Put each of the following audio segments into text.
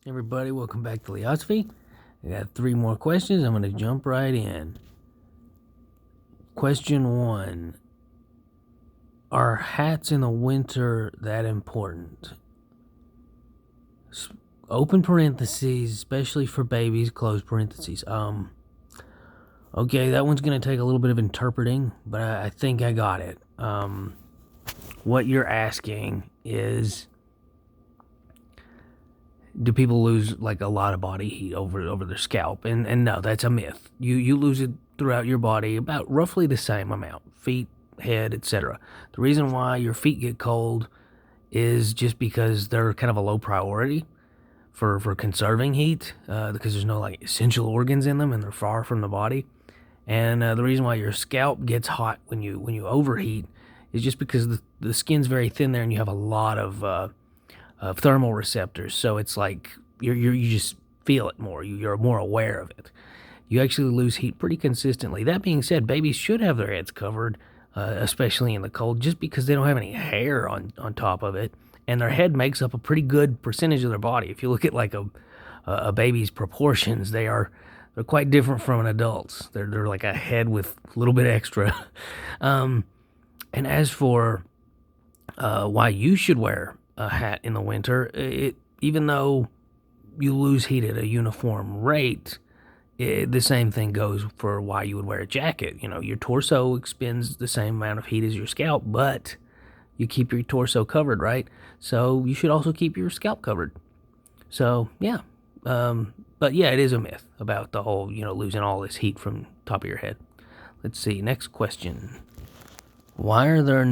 Everybody, welcome back to Leosophy. I got 3 more questions. I'm going to jump right in. Question 1. Are hats in the winter that important? Open parentheses, especially for babies, close parentheses. Okay, that one's going to take a little bit of interpreting, but I think I got it. What you're asking is, do people lose like a lot of body heat over their scalp? And no, that's a myth. You lose it throughout your body about roughly the same amount, feet, head, etc. The reason why your feet get cold is just because they're kind of a low priority for conserving heat, because there's no like essential organs in them and they're far from the body. And the reason why your scalp gets hot when you overheat is just because the skin's very thin there and you have a lot of thermal receptors. So it's like you just feel it more. You're more aware of it. You actually lose heat pretty consistently. That being said, babies should have their heads covered, especially in the cold, just because they don't have any hair on top of it, and their head makes up a pretty good percentage of their body. If you look at like a baby's proportions, they're quite different from an adult's. They're like a head with a little bit extra. And as for why you should wear a hat in the winter, even though you lose heat at a uniform rate, the same thing goes for why you would wear a jacket. You know, your torso expends the same amount of heat as your scalp, but you keep your torso covered, right? So you should also keep your scalp covered. So yeah, but yeah, it is a myth about the whole, losing all this heat from top of your head. Let's see, next question. Why are there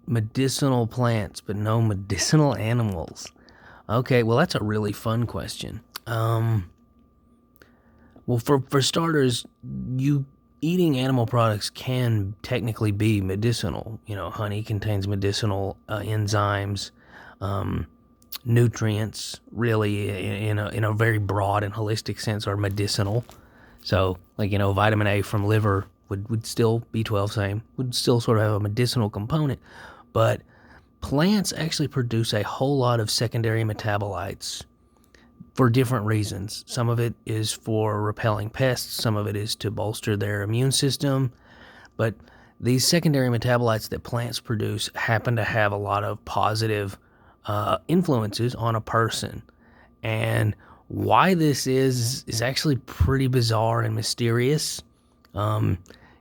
medicinal plants but no medicinal animals? Okay, well, that's a really fun question. Well, for starters, you eating animal products can technically be medicinal. Honey contains medicinal enzymes, nutrients, really, in a very broad and holistic sense, are medicinal. So, like, vitamin A from liver would still, B12 same, would still sort of have a medicinal component. But plants actually produce a whole lot of secondary metabolites for different reasons. Some of it is for repelling pests, some of it is to bolster their immune system. But these secondary metabolites that plants produce happen to have a lot of positive influences on a person. And why this is actually pretty bizarre and mysterious.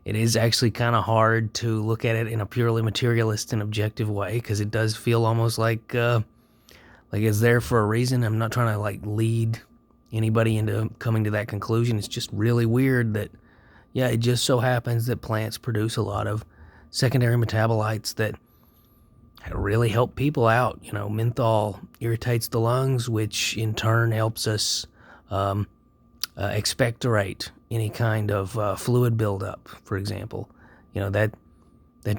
It is actually kind of hard to look at it in a purely materialist and objective way, because it does feel almost like it's there for a reason. I'm not trying to lead anybody into coming to that conclusion. It's just really weird that, yeah, it just so happens that plants produce a lot of secondary metabolites that really help people out. Menthol irritates the lungs, which in turn helps us expectorate any kind of fluid buildup, for example. That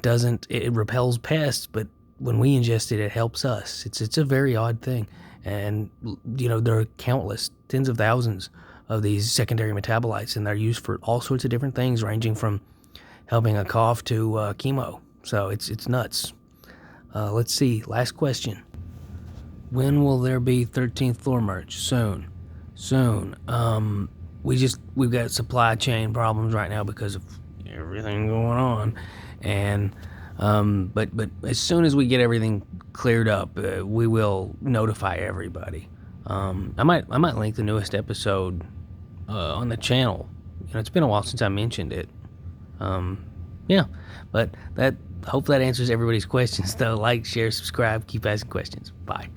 doesn't, it repels pests, but when we ingest it, it helps us. It's a very odd thing. And, there are countless, tens of thousands of these secondary metabolites, and they're used for all sorts of different things, ranging from helping a cough to chemo. So it's nuts. Let's see, last question. When will there be 13th floor merch? Soon. We've got supply chain problems right now because of everything going on, and but as soon as we get everything cleared up, we will notify everybody. I might link the newest episode on the channel. It's been a while since I mentioned it. Yeah, but hope that answers everybody's questions though. Like, share, subscribe, keep asking questions. Bye.